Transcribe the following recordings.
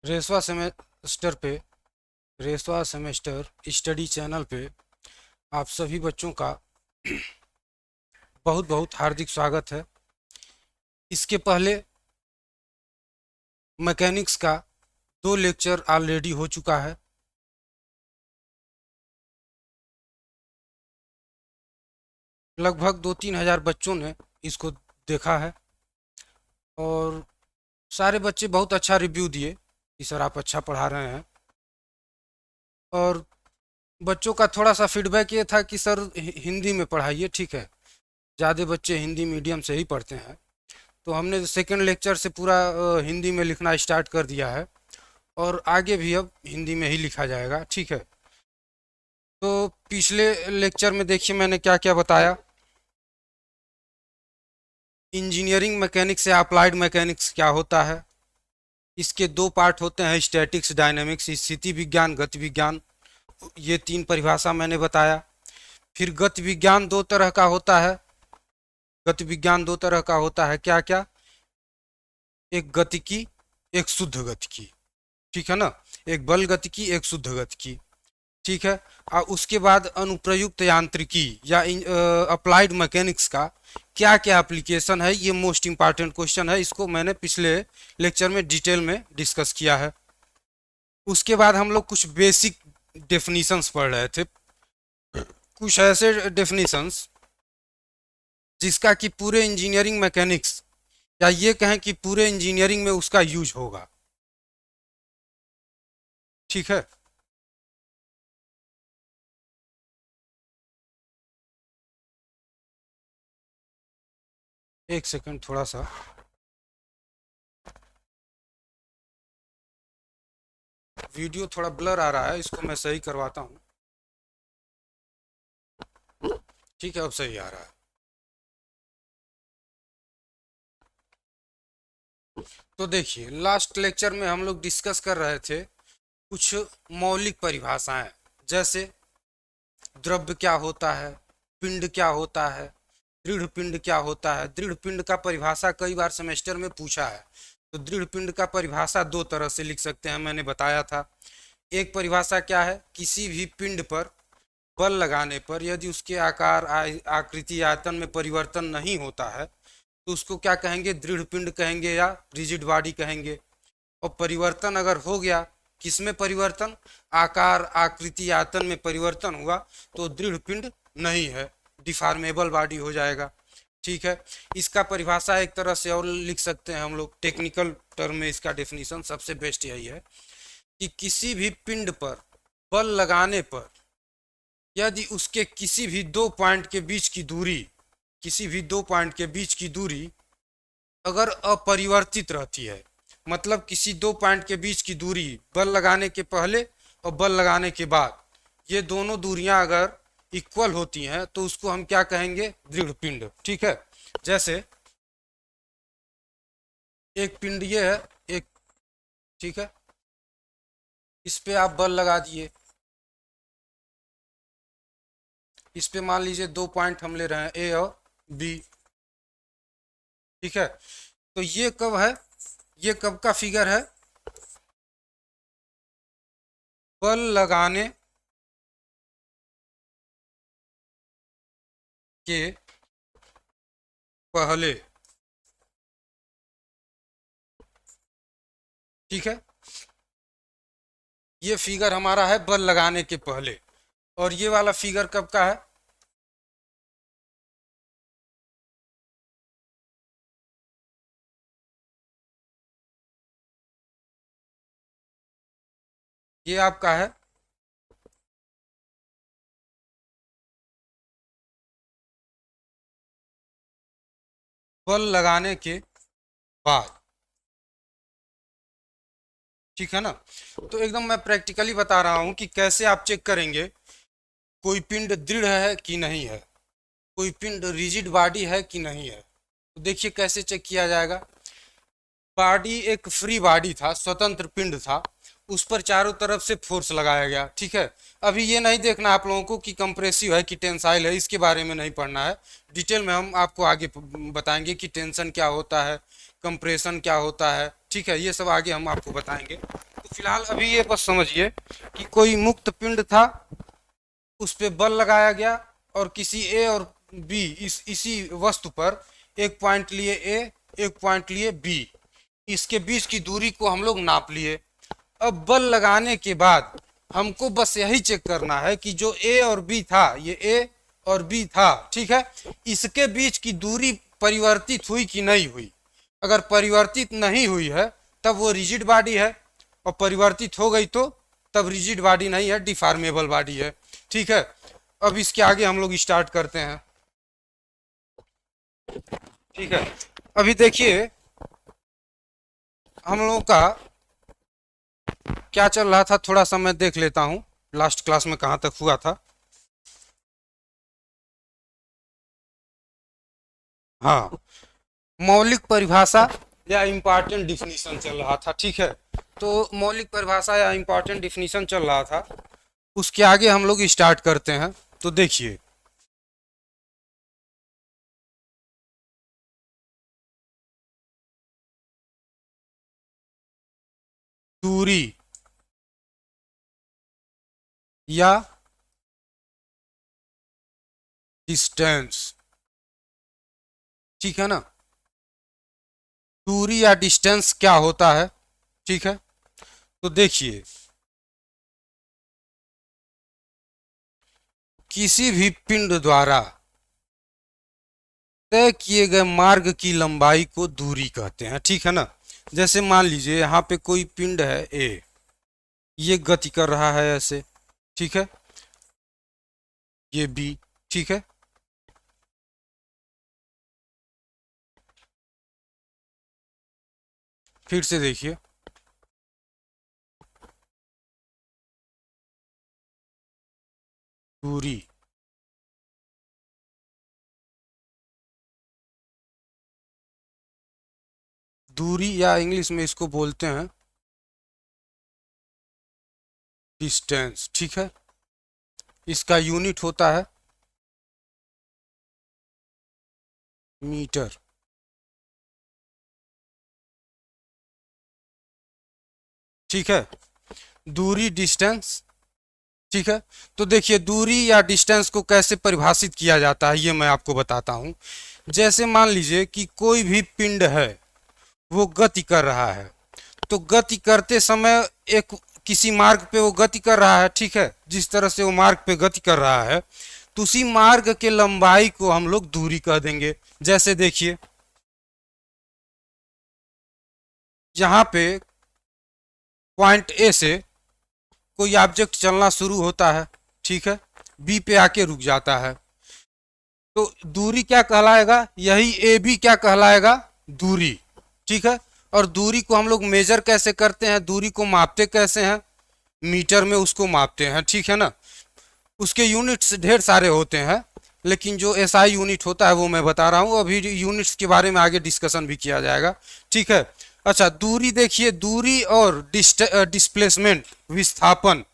रेसवा semester पे रेसवा semester study channel पे आप सभी बच्चों का बहुत बहुत हार्दिक स्वागत है। इसके पहले मैकेनिक्स का 2 लेक्चर ऑलरेडी हो चुका है। लगभग 2-3 हज़ार बच्चों ने इसको देखा है और सारे बच्चे बहुत अच्छा रिव्यू दिए कि सर आप अच्छा पढ़ा रहे हैं। और बच्चों का थोड़ा सा फीडबैक ये था कि सर हिंदी में पढ़ाइए, ठीक है, ज़्यादा बच्चे हिंदी मीडियम से ही पढ़ते हैं। तो हमने सेकंड लेक्चर से पूरा हिंदी में लिखना स्टार्ट कर दिया है और आगे भी अब हिंदी में ही लिखा जाएगा, ठीक है। तो पिछले लेक्चर में देखिए मैंने क्या क्या बताया। इंजीनियरिंग मैकेनिक्स से अप्लाइड मैकेनिक्स क्या होता है, इसके 2 पार्ट होते हैं, स्टैटिक्स डायनेमिक्स, स्थिति विज्ञान, गति विज्ञान। ये 3 परिभाषा मैंने बताया। फिर गति विज्ञान 2 तरह का होता है। गति विज्ञान 2 तरह का होता है, क्या क्या? एक गतिकी, एक शुद्ध गतिकी, ठीक है ना। एक बल गतिकी, एक शुद्ध गतिकी, ठीक है। और उसके बाद अनुप्रयुक्त यांत्रिकी या अप्लाइड मैकेनिक्स का क्या क्या एप्लीकेशन है, ये मोस्ट इंपॉर्टेंट क्वेश्चन है। इसको मैंने पिछले लेक्चर में डिटेल में डिस्कस किया है। उसके बाद हम लोग कुछ बेसिक डेफिनीशंस पढ़ रहे थे, कुछ ऐसे डेफिनीशंस जिसका कि पूरे इंजीनियरिंग मैकेनिक्स या ये कहें कि पूरे इंजीनियरिंग में उसका यूज होगा, ठीक है। एक सेकंड, थोड़ा सा वीडियो थोड़ा ब्लर आ रहा है, इसको मैं सही करवाता हूँ, ठीक है। अब सही आ रहा है। तो देखिए लास्ट लेक्चर में हम लोग डिस्कस कर रहे थे कुछ मौलिक परिभाषाएं, जैसे द्रव्य क्या होता है, पिंड क्या होता है, दृढ़ पिंड क्या होता है। दृढ़ पिंड का परिभाषा कई बार सेमेस्टर में पूछा है। तो दृढ़ पिंड का परिभाषा 2 तरह से लिख सकते हैं, मैंने बताया था। एक परिभाषा क्या है, किसी भी पिंड पर बल लगाने पर यदि उसके आकार, आकृति, आयतन में परिवर्तन नहीं होता है तो उसको क्या कहेंगे, दृढ़ पिंड कहेंगे या रिजिड बॉडी कहेंगे। और परिवर्तन अगर हो गया, किसमें परिवर्तन, आकार, आकृति, आयतन में परिवर्तन हुआ तो दृढ़ पिंड नहीं है, डिफॉर्मेबल बॉडी हो जाएगा, ठीक है। इसका परिभाषा एक तरह से और लिख सकते हैं हम लोग, टेक्निकल टर्म में इसका डेफिनेशन सबसे बेस्ट यही है कि किसी भी पिंड पर बल लगाने पर यदि उसके किसी भी 2 पॉइंट के बीच की दूरी, किसी भी 2 पॉइंट के बीच की दूरी अगर अपरिवर्तित रहती है, मतलब किसी 2 पॉइंट के बीच की दूरी बल लगाने के पहले और बल लगाने के बाद, ये दोनों दूरियां अगर इक्वल होती हैं तो उसको हम क्या कहेंगे, दृढ़ पिंड, ठीक है। जैसे एक पिंड ये है, एक, ठीक है, इस पे आप बल लगा दिए, इस पे मान लीजिए 2 पॉइंट हम ले रहे हैं, ए और बी, ठीक है। तो ये कब है, ये कब का फिगर है, बल लगाने के पहले, ठीक है। ये फिगर हमारा है बल लगाने के पहले, और ये वाला फिगर कब का है, ये आपका है बल लगाने के बाद, ठीक है ना। तो एकदम मैं प्रैक्टिकली बता रहा हूं कि कैसे आप चेक करेंगे कोई पिंड दृढ़ है कि नहीं है, कोई पिंड रिजिड बॉडी है कि नहीं है। तो देखिए कैसे चेक किया जाएगा। बॉडी एक फ्री बॉडी था, स्वतंत्र पिंड था, उस पर चारों तरफ से फोर्स लगाया गया, ठीक है। अभी ये नहीं देखना आप लोगों को कि कंप्रेसिव है कि टेंसाइल है, इसके बारे में नहीं पढ़ना है। डिटेल में हम आपको आगे बताएंगे कि टेंशन क्या होता है, कंप्रेशन क्या होता है, ठीक है, ये सब आगे हम आपको बताएंगे। तो फिलहाल अभी ये बस समझिए कि कोई मुक्त पिंड था, उस पे बल लगाया गया और किसी ए और बी इसी वस्तु पर एक पॉइंट लिए ए, एक पॉइंट लिए बी, इसके बीच की दूरी को हम लोग नाप लिए। अब बल लगाने के बाद हमको बस यही चेक करना है कि जो ए और बी था, ये ए और बी था, ठीक है, इसके बीच की दूरी परिवर्तित हुई कि नहीं हुई। अगर परिवर्तित नहीं हुई है तब वो रिजिड बॉडी है, और परिवर्तित हो गई तो तब रिजिड बॉडी नहीं है, डिफॉर्मेबल बॉडी है, ठीक है। अब इसके आगे हम लोग स्टार्ट करते हैं, ठीक है। अभी देखिए हम लोगों का क्या चल रहा था, थोड़ा सा मैं देख लेता हूँ लास्ट क्लास में कहाँ तक हुआ था। हाँ, मौलिक परिभाषा या इम्पॉर्टेंट डिफिनीशन चल रहा था, ठीक है। तो मौलिक परिभाषा या इम्पॉर्टेंट डिफिनीशन चल रहा था, उसके आगे हम लोग स्टार्ट करते हैं। तो देखिए दूरी या डिस्टेंस, ठीक है ना, दूरी या डिस्टेंस क्या होता है, ठीक है। तो देखिए किसी भी पिंड द्वारा तय किए गए मार्ग की लंबाई को दूरी कहते हैं, ठीक है ना। जैसे मान लीजिए यहाँ पे कोई पिंड है ए, ये गति कर रहा है ऐसे, ठीक है, ये बी, ठीक है, फिर से देखिए दूरी, दूरी या इंग्लिश में इसको बोलते हैं डिस्टेंस, ठीक है। इसका यूनिट होता है मीटर, ठीक है, दूरी डिस्टेंस, ठीक है। तो देखिए दूरी या डिस्टेंस को कैसे परिभाषित किया जाता है ये मैं आपको बताता हूं। जैसे मान लीजिए कि कोई भी पिंड है, वो गति कर रहा है, तो गति करते समय एक किसी मार्ग पे वो गति कर रहा है, ठीक है, जिस तरह से वो मार्ग पे गति कर रहा है, तो उसी मार्ग के लंबाई को हम लोग दूरी कह देंगे। जैसे देखिए यहाँ पे पॉइंट ए से कोई ऑब्जेक्ट चलना शुरू होता है, ठीक है, बी पे आके रुक जाता है, तो दूरी क्या कहलाएगा, यही ए बी क्या कहलाएगा, दूरी, ठीक है। और दूरी को हम लोग मेजर कैसे करते हैं, दूरी को मापते कैसे हैं, मीटर में उसको मापते हैं, ठीक है ना। उसके यूनिट्स ढेर सारे होते हैं, लेकिन जो एसआई यूनिट होता है वो मैं बता रहा हूँ, अभी यूनिट्स के बारे में आगे डिस्कशन भी किया जाएगा, ठीक है। अच्छा दूरी देखिए, दूरी और डिस्प्लेसमेंट विस्थापन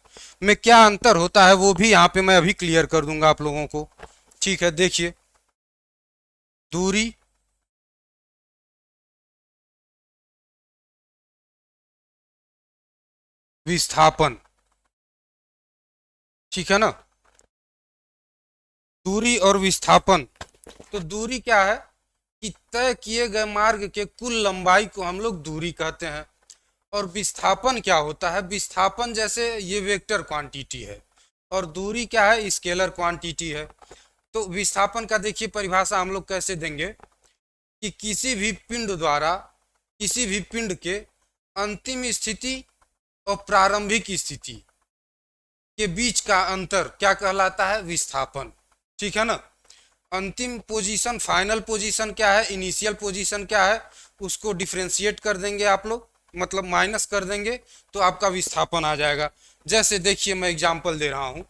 में क्या अंतर होता है वो भी यहाँ पे मैं अभी क्लियर कर दूंगा आप लोगों को, ठीक है। देखिए दूरी विस्थापन, ठीक है ना, दूरी और विस्थापन। तो दूरी क्या है कि तय किए गए मार्ग के कुल लंबाई को हम लोग दूरी कहते हैं। और विस्थापन क्या होता है, विस्थापन जैसे ये वेक्टर क्वांटिटी है, और दूरी क्या है, स्केलर क्वांटिटी है। तो विस्थापन का देखिए परिभाषा हम लोग कैसे देंगे कि किसी भी पिंड द्वारा किसी भी पिंड के अंतिम स्थिति और प्रारंभिक स्थिति के बीच का अंतर क्या कहलाता है, विस्थापन, ठीक है ना। अंतिम पोजीशन, फाइनल पोजीशन क्या है, इनिशियल पोजीशन क्या है, उसको डिफ्रेंशिएट कर देंगे आप लोग, मतलब माइनस कर देंगे, तो आपका विस्थापन आ जाएगा। जैसे देखिए मैं एग्जांपल दे रहा हूं,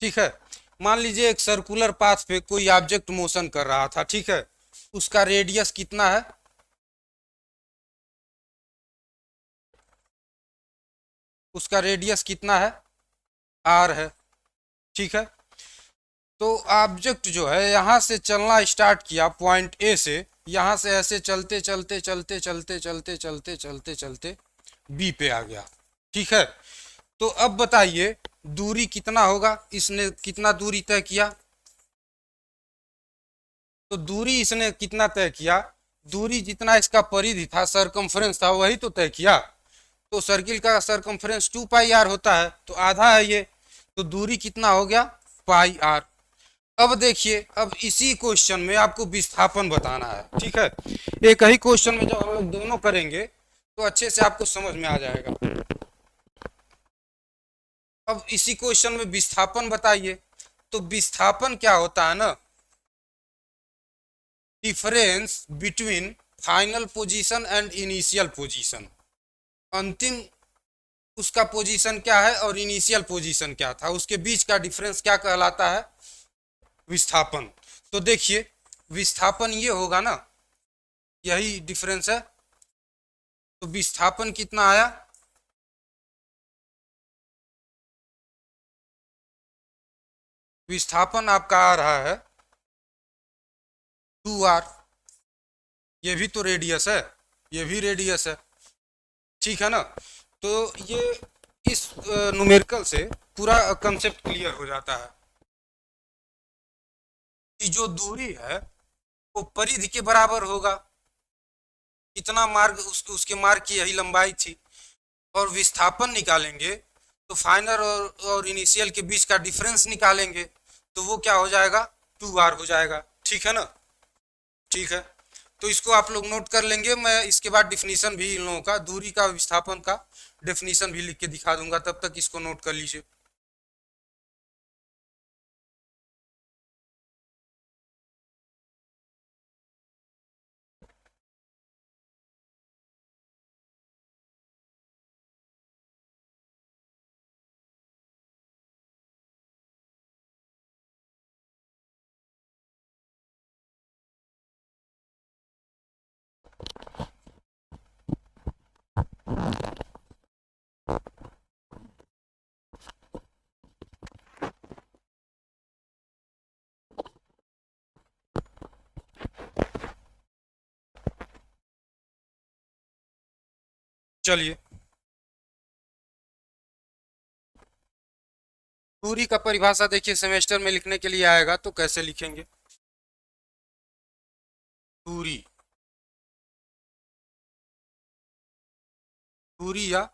ठीक है। मान लीजिए एक सर्कुलर पाथ पे कोई ऑब्जेक्ट मोशन कर रहा था, ठीक है, उसका रेडियस कितना है, उसका रेडियस कितना है, आर है। ठीक है, तो ऑब्जेक्ट जो है यहाँ से चलना स्टार्ट किया पॉइंट ए से, यहाँ से ऐसे चलते चलते चलते चलते चलते चलते चलते चलते बी पे आ गया। ठीक है, तो अब बताइए दूरी कितना होगा, इसने कितना दूरी तय किया। तो दूरी इसने कितना तय किया, दूरी जितना इसका परिधि था, सरकमफ्रेंस था, वही तो तय किया। तो सर्किल का सरकमफ्रेंस 2 पाई आर होता है, तो आधा है ये, तो दूरी कितना हो गया, पाई आर। अब देखिए, अब इसी क्वेश्चन में आपको विस्थापन बताना है। ठीक है, एक ही क्वेश्चन में जब हम लोग दोनों करेंगे तो अच्छे से आपको समझ में आ जाएगा। अब इसी क्वेश्चन में विस्थापन बताइए। तो विस्थापन क्या होता है ना, difference between final position and initial position. अंतिम उसका पोजीशन क्या है और इनिशियल पोजीशन क्या था, उसके बीच का डिफरेंस क्या कहलाता है, विस्थापन। तो देखिए विस्थापन ये होगा ना, यही डिफरेंस है। तो विस्थापन कितना आया, विस्थापन आपका आ रहा है 2 आर। ये भी तो रेडियस है, ये भी रेडियस है। ठीक है ना, तो ये इस न्यूमेरिकल से पूरा कंसेप्ट क्लियर हो जाता है कि जो दूरी है वो परिधि के बराबर होगा। इतना मार्ग उसके मार्ग की यही लंबाई थी। और विस्थापन निकालेंगे तो फाइनल और इनिशियल के बीच का डिफरेंस निकालेंगे, तो वो क्या हो जाएगा, 2 आर हो जाएगा। ठीक है ना, ठीक है, तो इसको आप लोग नोट कर लेंगे। मैं इसके बाद डिफिनीशन भी इन लोगों का, दूरी का विस्थापन का डेफिनेशन भी लिख के दिखा दूंगा, तब तक इसको नोट कर लीजिए। चलिए, दूरी का परिभाषा देखिए सेमेस्टर में लिखने के लिए आएगा, तो कैसे लिखेंगे, दूरी, दूरी या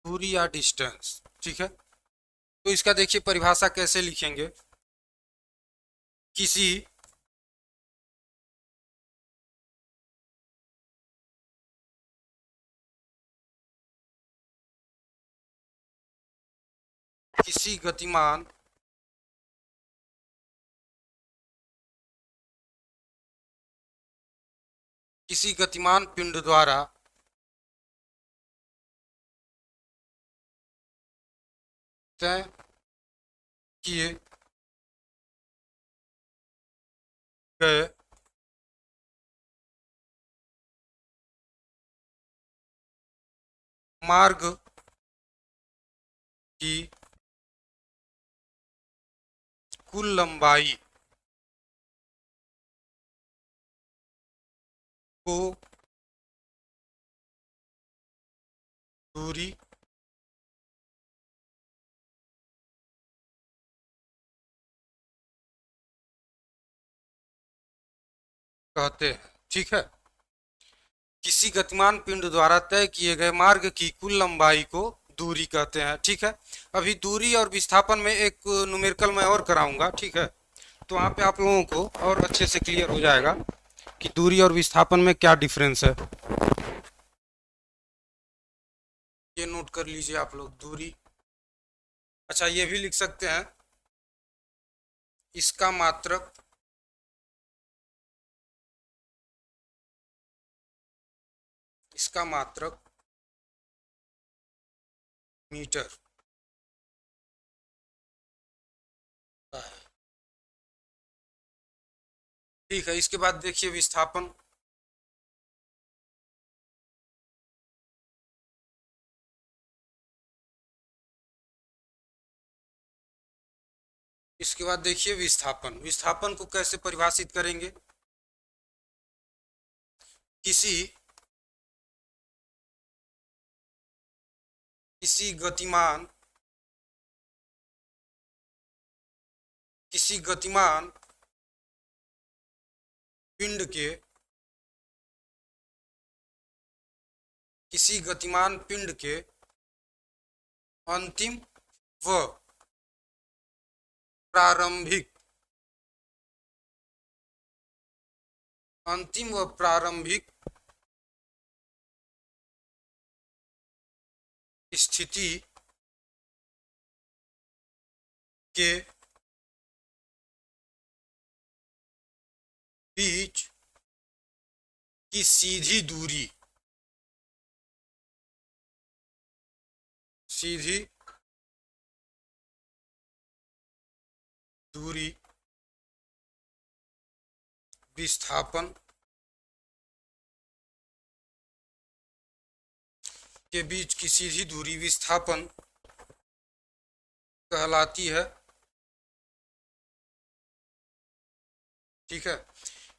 दूरी या डिस्टेंस। ठीक है, तो इसका देखिए परिभाषा कैसे लिखेंगे, किसी किसी गतिमान किसी गतिमान पिंड द्वारा तय किए गए मार्ग की कुल लंबाई को दूरी कहते हैं। ठीक है, किसी गतिमान पिंड द्वारा तय किए गए मार्ग की कुल लंबाई को दूरी कहते हैं। ठीक है, अभी दूरी और विस्थापन में एक न्यूमेरिकल मैं और कराऊंगा। ठीक है, तो वहाँ पे आप लोगों को और अच्छे से क्लियर हो जाएगा कि दूरी और विस्थापन में क्या डिफरेंस है। ये नोट कर लीजिए आप लोग, दूरी। अच्छा, ये भी लिख सकते हैं, इसका मात्रक इसका मात्रक मीटर का है। ठीक है, इसके बाद देखिए विस्थापन। इसके बाद देखिए विस्थापन। विस्थापन को कैसे परिभाषित करेंगे? किसी किसी गतिमान किसी गतिमान पिंड के किसी गतिमान पिंड के अंतिम व प्रारंभिक अंतिम व प्रारंभिक स्थिति के बीच की सीधी दूरी विस्थापन के बीच की सीधी दूरी विस्थापन कहलाती है। ठीक है,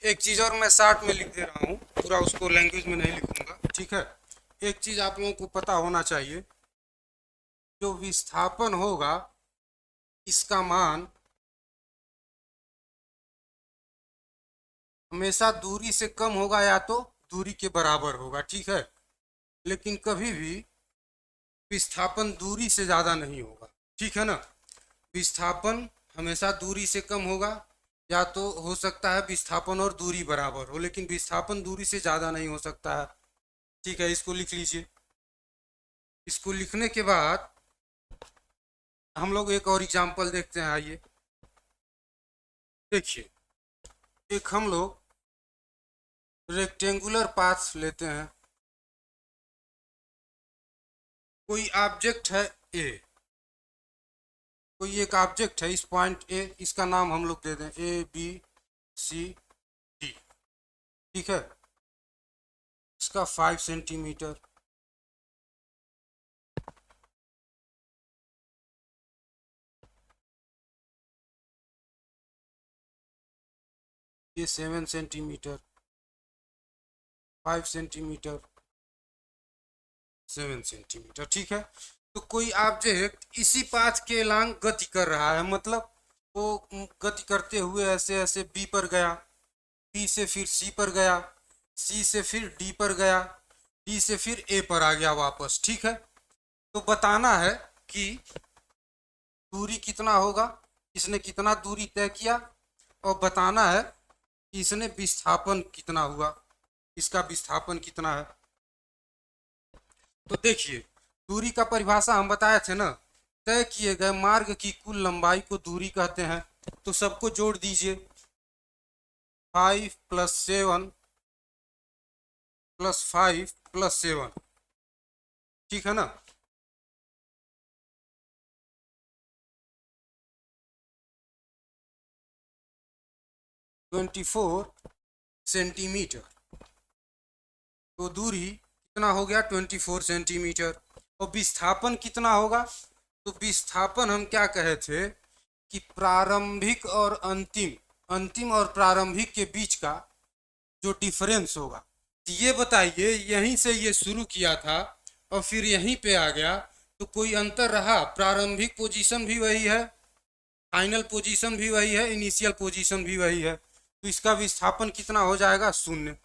एक चीज और मैं शार्ट में लिख दे रहा हूँ, पूरा उसको लैंग्वेज में नहीं लिखूंगा। ठीक है, एक चीज आप लोगों को पता होना चाहिए, जो विस्थापन होगा इसका मान हमेशा दूरी से कम होगा या तो दूरी के बराबर होगा। ठीक है, लेकिन कभी भी विस्थापन दूरी से ज़्यादा नहीं होगा। ठीक है ना, विस्थापन हमेशा दूरी से कम होगा, या तो हो सकता है विस्थापन और दूरी बराबर हो, लेकिन विस्थापन दूरी से ज़्यादा नहीं हो सकता है। ठीक है, इसको लिख लीजिए। इसको लिखने के बाद हम लोग एक और एग्जाम्पल देखते हैं। आइए देखिए, एक हम लोग रेक्टेंगुलर पाथ लेते हैं। कोई ऑब्जेक्ट है ए, कोई एक ऑब्जेक्ट है इस पॉइंट ए, इसका नाम हम लोग दे दें ए बी सी डी। ठीक है, इसका 5 सेंटीमीटर, ये 7 सेंटीमीटर, 5 सेंटीमीटर, 7 सेंटीमीटर। ठीक है, तो कोई ऑब्जेक्ट इसी पाथ के लांग गति कर रहा है, मतलब वो गति करते हुए ऐसे ऐसे बी पर गया, बी से फिर सी पर गया, सी से फिर डी पर गया, डी से फिर ए पर आ गया वापस। ठीक है, तो बताना है कि दूरी कितना होगा, इसने कितना दूरी तय किया, और बताना है कि इसने विस्थापन कितना हुआ, इसका विस्थापन कितना है। तो देखिए, दूरी का परिभाषा हम बताए थे ना, तय किए गए मार्ग की कुल लंबाई को दूरी कहते हैं। तो सबको जोड़ दीजिए, 5 + 7 + 5 + 7। ठीक है ना, 24 सेंटीमीटर। तो दूरी कितना हो गया, 24 सेंटीमीटर। और विस्थापन कितना होगा, तो विस्थापन हम क्या कहे थे कि प्रारंभिक और अंतिम, अंतिम और प्रारंभिक के बीच का जो डिफरेंस होगा। तो ये बताइए, यहीं से ये शुरू किया था और फिर यहीं पे आ गया, तो कोई अंतर रहा? प्रारंभिक पोजीशन भी वही है, फाइनल पोजीशन भी वही है, इनिशियल पोजीशन भी वही है, तो इसका विस्थापन कितना हो जाएगा, 0।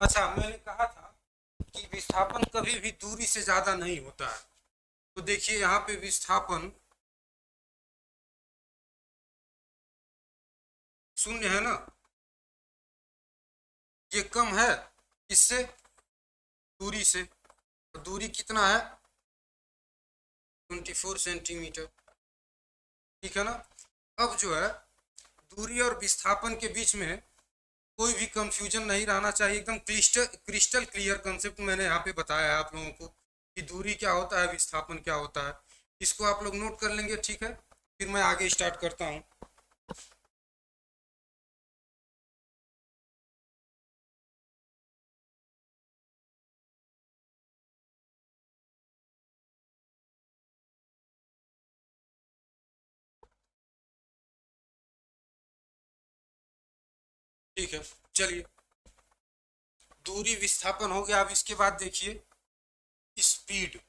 अच्छा, मैंने कहा था कि विस्थापन कभी भी दूरी से ज़्यादा नहीं होता है। तो देखिए यहाँ पे विस्थापन 0 है ना, ये कम है इससे, दूरी से। तो दूरी कितना है, 24 सेंटीमीटर। ठीक है ना, अब जो है दूरी और विस्थापन के बीच में कोई भी कंफ्यूजन नहीं रहना चाहिए, एकदम क्रिस्टल क्लियर कंसेप्ट मैंने यहाँ पे बताया है आप लोगों को कि दूरी क्या होता है, विस्थापन क्या होता है। इसको आप लोग नोट कर लेंगे। ठीक है, फिर मैं आगे स्टार्ट करता हूँ। ठीक है, चलिए, दूरी विस्थापन हो गया। अब इसके बाद देखिए स्पीड।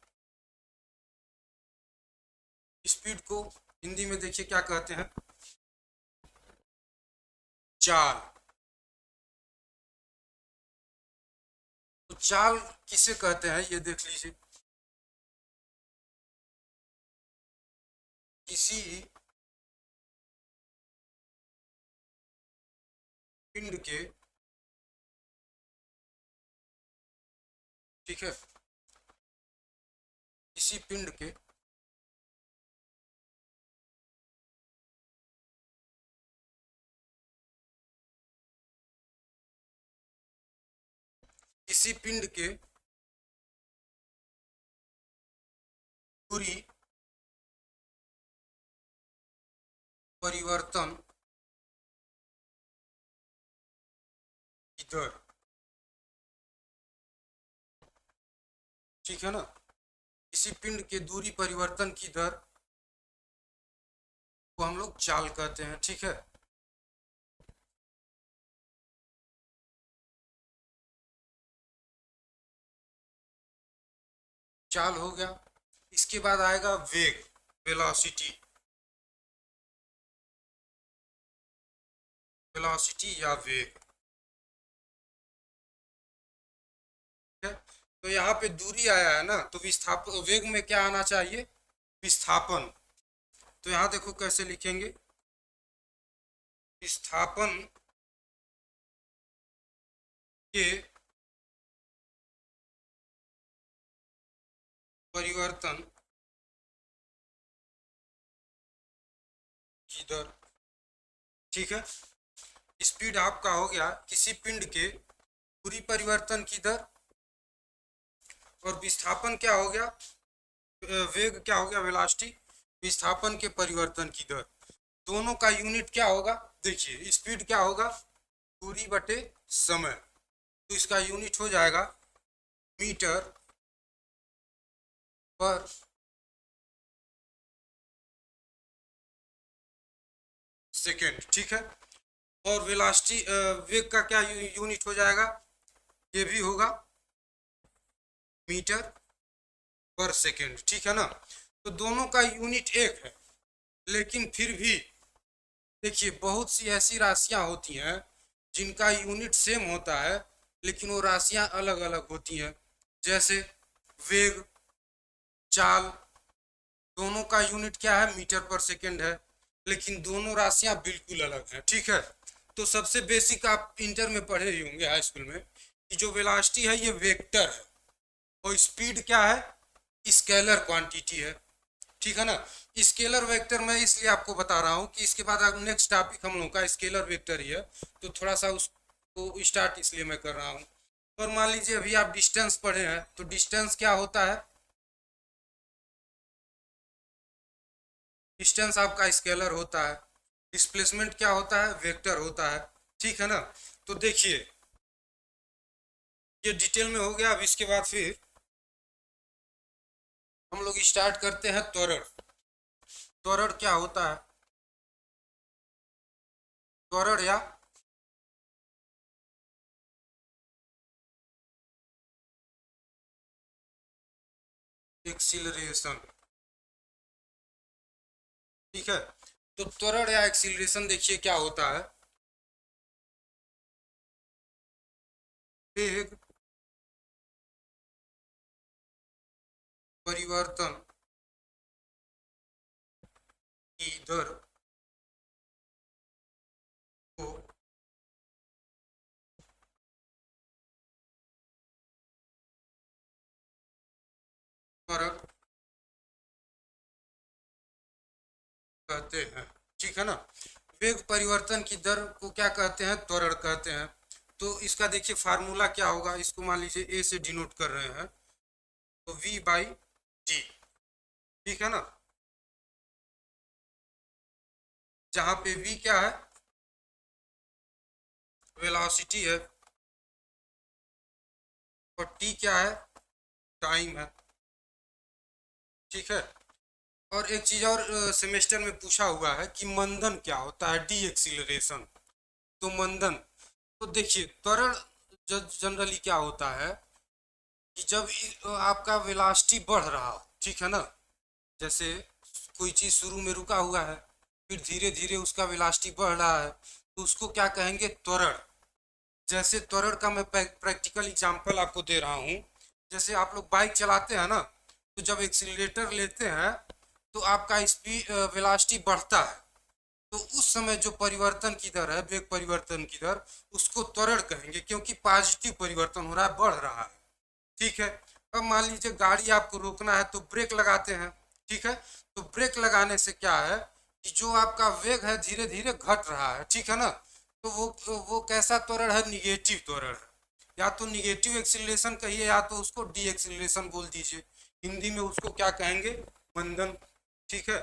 स्पीड को हिंदी में देखिए क्या कहते हैं, चाल। तो चाल किसे कहते हैं ये देख लीजिए। किसी पिंड के, ठीक है, किसी पिंड के किसी पिंड के दूरी परिवर्तन की दर, ठीक है ना, किसी पिंड के दूरी परिवर्तन की दर को हम लोग चाल कहते हैं, ठीक है। चाल हो गया। इसके बाद आएगा वेग, वेलोसिटी। वेलोसिटी या वेग, ठीक है। तो यहाँ पे दूरी आया है ना, तो विस्थापन, वेग में क्या आना चाहिए, विस्थापन। तो यहाँ देखो कैसे लिखेंगे, विस्थापन के परिवर्तन की दर, ठीक है। स्पीड आपका हो गया किसी पिंड के दूरी परिवर्तन की दर, और विस्थापन क्या हो गया, वेग क्या हो गया, वेलोसिटी, विस्थापन के परिवर्तन की दर। दोनों का यूनिट क्या होगा, देखिए स्पीड क्या होगा, दूरी बटे समय। तो इसका यूनिट हो जाएगा मीटर पर सेकेंड, ठीक है। और वेलोसिटी, वेग का क्या यूनिट हो जाएगा, ये भी होगा मीटर पर सेकेंड, ठीक है ना। तो दोनों का यूनिट एक है, लेकिन फिर भी देखिए बहुत सी ऐसी राशियां होती हैं जिनका यूनिट सेम होता है, लेकिन वो राशियां अलग अलग होती हैं। जैसे वेग, चाल, दोनों का यूनिट क्या है, मीटर पर सेकेंड है, लेकिन दोनों राशियां बिल्कुल अलग हैं, ठीक है। तो सबसे बेसिक आप इंटर में पढ़े ही होंगे, हाई स्कूल में, कि जो वेलोसिटी है ये वेक्टर है, और स्पीड क्या है, स्केलर क्वांटिटी है, ठीक है ना। स्केलर वेक्टर मैं इसलिए आपको बता रहा हूँ कि इसके बाद नेक्स्ट टॉपिक हम लोग का स्केलर वेक्टर ही है, तो थोड़ा सा उसको स्टार्ट इसलिए मैं कर रहा हूँ। और मान लीजिए अभी आप डिस्टेंस पढ़े हैं, तो डिस्टेंस क्या होता है, डिस्टेंस आपका स्केलर होता है। डिस्प्लेसमेंट क्या होता है, वेक्टर होता है, ठीक है ना। तो देखिए ये डिटेल में हो गया। अब इसके बाद फिर हम लोग स्टार्ट करते हैं त्वरण। त्वरण क्या होता है, त्वरण या एक्सीलरेशन, ठीक है। तो त्वरण या एक्सीलरेशन देखिए क्या होता है, वेग परिवर्तन की दर को त्वरण कहते हैं, ठीक है ना। वेग परिवर्तन की दर को क्या कहते हैं, त्वरण कहते हैं। तो इसका देखिए फार्मूला क्या होगा, इसको मान लीजिए ए से डिनोट कर रहे हैं, तो v बाई टी, ठीक है ना। जहाँ पे v क्या है, वेलोसिटी है, और t क्या है, टाइम है, ठीक है। और एक चीज और सेमेस्टर में पूछा हुआ है कि मंदन क्या होता है, डी एक्सीलरेशन। तो मंदन, तो देखिए त्वरण जनरली क्या होता है कि जब आपका वेलोसिटी बढ़ रहा हो, ठीक है ना, जैसे कोई चीज़ शुरू में रुका हुआ है, फिर धीरे धीरे उसका वेलोसिटी बढ़ रहा है, तो उसको क्या कहेंगे, त्वरण। जैसे त्वरण का मैं प्रैक्टिकल एग्जांपल आपको दे रहा हूँ। जैसे आप लोग बाइक चलाते हैं ना, तो जब एक्सीलरेटर लेते हैं तो आपका स्पीड वेलोसिटी बढ़ता है, तो उस समय जो परिवर्तन की दर है, वेग परिवर्तन की दर, उसको त्वरण कहेंगे, क्योंकि पॉजिटिव परिवर्तन हो रहा है, बढ़ रहा है। ठीक है। अब मान लीजिए गाड़ी आपको रोकना है तो ब्रेक लगाते हैं, ठीक है। तो ब्रेक लगाने से क्या है कि जो आपका वेग है धीरे धीरे घट रहा है, ठीक है ना। तो वो कैसा त्वरण है, निगेटिव त्वरण है। या तो निगेटिव एक्सीलरेशन कहिए या तो उसको डी एक्सीलरेशन बोल दीजिए। हिंदी में उसको क्या कहेंगे, मंदन। ठीक है।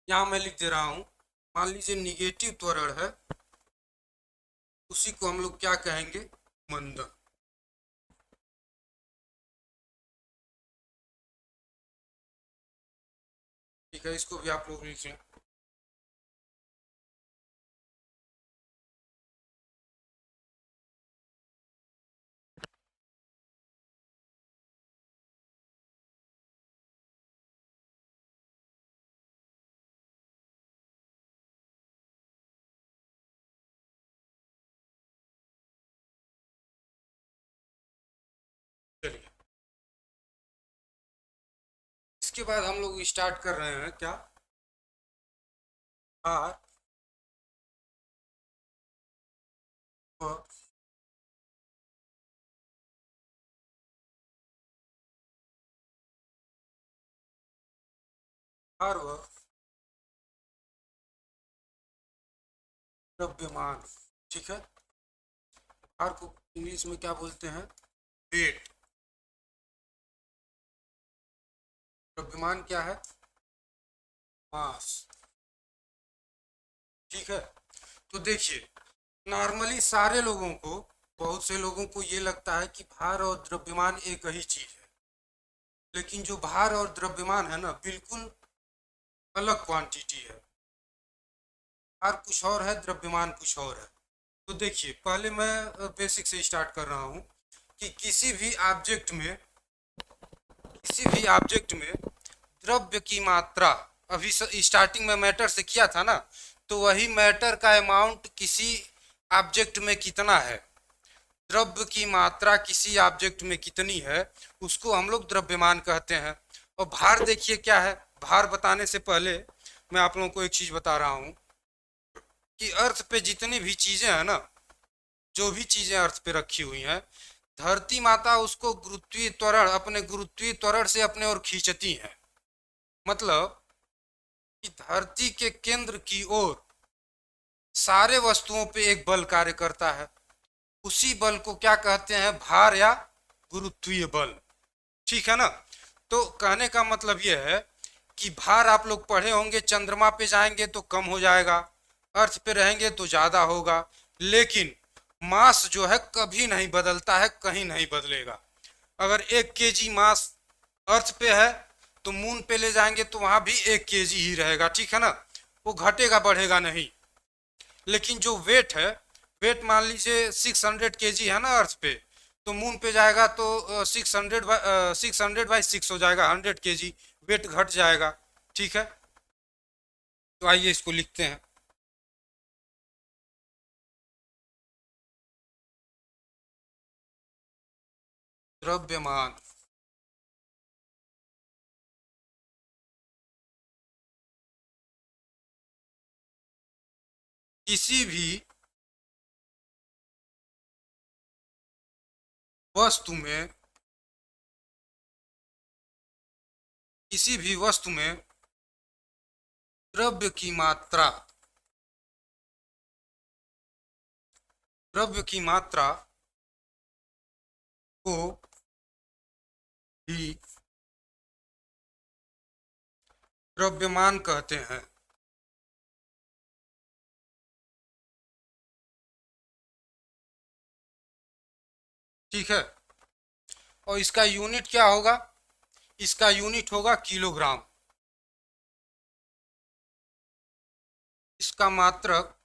यहाँ मैं लिख दे रहा हूँ, मान लीजिए निगेटिव त्वरण है, उसी को हम लोग क्या कहेंगे, मंदन। ठीक है, इसको भी आप लोग लिख लें। चलिए, इसके बाद हम लोग स्टार्ट कर रहे हैं क्या, भार व भार व द्रव्यमान। ठीक है। भार को इंग्लिश में क्या बोलते हैं, वेट। द्रव्यमान क्या है, मास। ठीक है। तो देखिए, नॉर्मली सारे लोगों को, बहुत से लोगों को ये लगता है कि भार और द्रव्यमान एक ही चीज है, लेकिन जो भार और द्रव्यमान है ना, बिल्कुल अलग क्वांटिटी है। भार कुछ और है, द्रव्यमान कुछ और है। तो देखिए, पहले मैं बेसिक से स्टार्ट कर रहा हूँ कि किसी भी ऑब्जेक्ट में द्रव्य की मात्रा, अभी स्टार्टिंग में मैटर से किया था ना, तो वही मैटर का अमाउंट किसी ऑब्जेक्ट में कितना है, द्रव्य की मात्रा किसी ऑब्जेक्ट में कितनी है, उसको हम लोग द्रव्यमान कहते हैं। और भार देखिए क्या है, भार बताने से पहले मैं आप लोगों को एक चीज बता रहा हूँ कि अर्थ पे जितनी भी चीजें हैं ना, जो भी चीजें अर्थ पे रखी हुई हैं, धरती माता उसको गुरुत्वीय त्वरण, अपने गुरुत्वीय त्वरण से अपने ओर खींचती हैं। मतलब कि धरती के केंद्र की ओर सारे वस्तुओं पे एक बल कार्य करता है, उसी बल को क्या कहते हैं, भार या गुरुत्वीय बल। ठीक है ना। तो कहने का मतलब यह है कि भार आप लोग पढ़े होंगे, चंद्रमा पे जाएंगे तो कम हो जाएगा, अर्थ पे रहेंगे तो ज्यादा होगा, लेकिन मास जो है कभी नहीं बदलता है, कहीं नहीं बदलेगा। अगर 1 केजी मास अर्थ पे है तो मून पे ले जाएंगे तो वहां भी 1 केजी ही रहेगा, ठीक है ना, वो घटेगा बढ़ेगा नहीं। लेकिन जो वेट है, वेट मान लीजिए 600 केजी है ना अर्थ पे, तो मून पे जाएगा तो 600 बाई 6 हो जाएगा, 100 केजी वेट घट जाएगा। ठीक है। तो आइए इसको लिखते हैं। द्रव्यमान किसी भी वस्तु में, किसी भी वस्तु में द्रव्य की मात्रा, द्रव्य की मात्रा को ही द्रव्यमान कहते हैं। ठीक है। और इसका यूनिट क्या होगा, इसका यूनिट होगा किलोग्राम। इसका मात्रक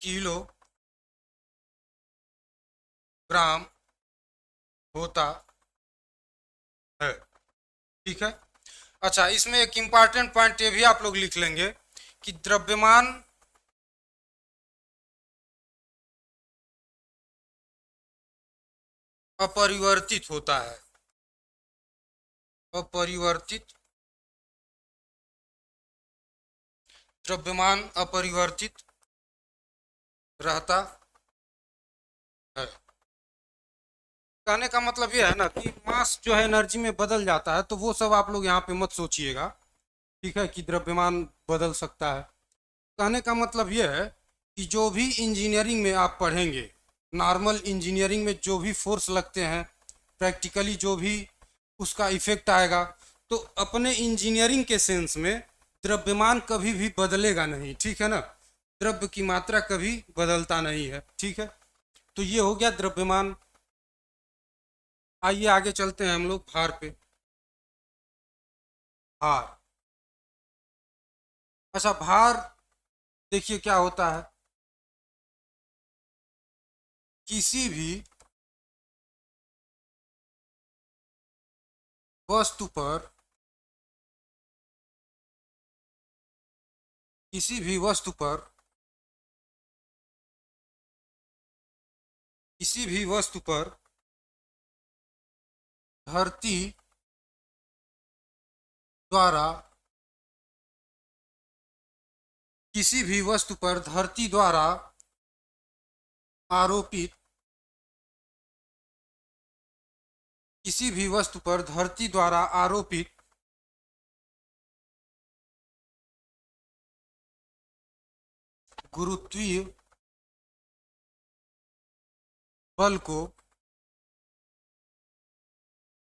किलोग्राम होता है। ठीक है। अच्छा, इसमें एक इंपॉर्टेंट पॉइंट ये भी आप लोग लिख लेंगे कि द्रव्यमान अपरिवर्तित होता है। अपरिवर्तित, द्रव्यमान अपरिवर्तित रहता है। कहने का मतलब ये है ना कि मास जो है एनर्जी में बदल जाता है, तो वो सब आप लोग यहाँ पे मत सोचिएगा। ठीक है, कि द्रव्यमान बदल सकता है। कहने का मतलब ये है कि जो भी इंजीनियरिंग में आप पढ़ेंगे, नॉर्मल इंजीनियरिंग में जो भी फोर्स लगते हैं, प्रैक्टिकली जो भी उसका इफेक्ट आएगा, तो अपने इंजीनियरिंग के सेंस में द्रव्यमान कभी भी बदलेगा नहीं। ठीक है ना, द्रव्य की मात्रा कभी बदलता नहीं है। ठीक है, तो ये हो गया द्रव्यमान। आइए आगे चलते हैं हम लोग भार पे। भार, अच्छा भार देखिए क्या होता है। किसी भी वस्तु पर, किसी भी वस्तु पर, किसी भी वस्तु पर धरती द्वारा, किसी भी वस्तु पर धरती द्वारा आरोपित, किसी भी वस्तु पर धरती द्वारा आरोपित गुरुत्वीय बल को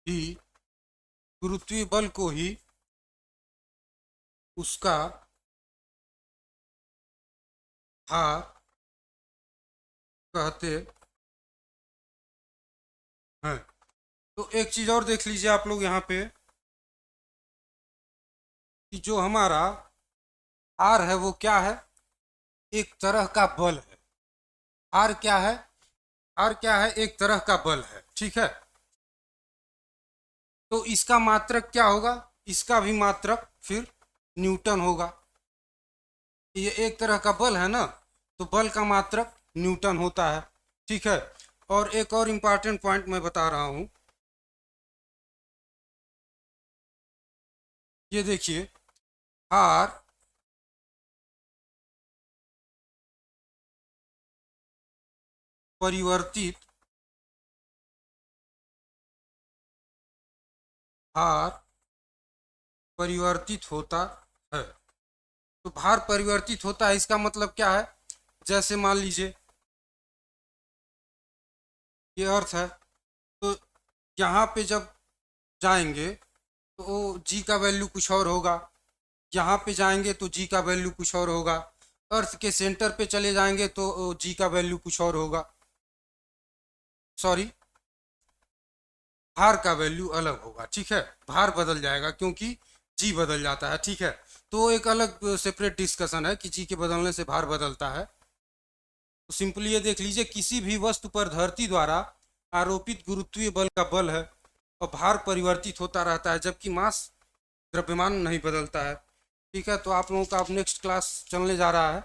ही, गुरुत्वीय बल को ही उसका भार कहते हैं। तो एक चीज और देख लीजिए आप लोग यहाँ पे कि जो हमारा भार है वो क्या है, एक तरह का बल है। भार क्या है, भार क्या है, एक तरह का बल है। ठीक है, तो इसका मात्रक क्या होगा, इसका भी मात्रक फिर न्यूटन होगा। ये एक तरह का बल है ना, तो बल का मात्रक न्यूटन होता है। ठीक है, और एक और इम्पॉर्टेंट पॉइंट मैं बता रहा हूं, ये देखिए भार परिवर्तित, भार परिवर्तित होता है। तो भार परिवर्तित होता है, इसका मतलब क्या है, जैसे मान लीजिए ये अर्थ है, तो यहाँ पे जब जाएंगे तो जी का वैल्यू कुछ और होगा, यहाँ पे जाएंगे तो जी का वैल्यू कुछ और होगा, अर्थ के सेंटर पे चले जाएंगे तो जी का वैल्यू कुछ और होगा। सॉरी, भार का वैल्यू अलग होगा। ठीक है, भार बदल जाएगा क्योंकि जी बदल जाता है। ठीक है, तो एक अलग सेपरेट डिस्कशन है कि जी के बदलने से भार बदलता है। तो सिंपली ये देख लीजिए, किसी भी वस्तु पर धरती द्वारा आरोपित गुरुत्वीय बल का बल है और भार परिवर्तित होता रहता है, जबकि मास, द्रव्यमान नहीं बदलता है। ठीक है, तो आप लोगों का अब नेक्स्ट क्लास चलने जा रहा है।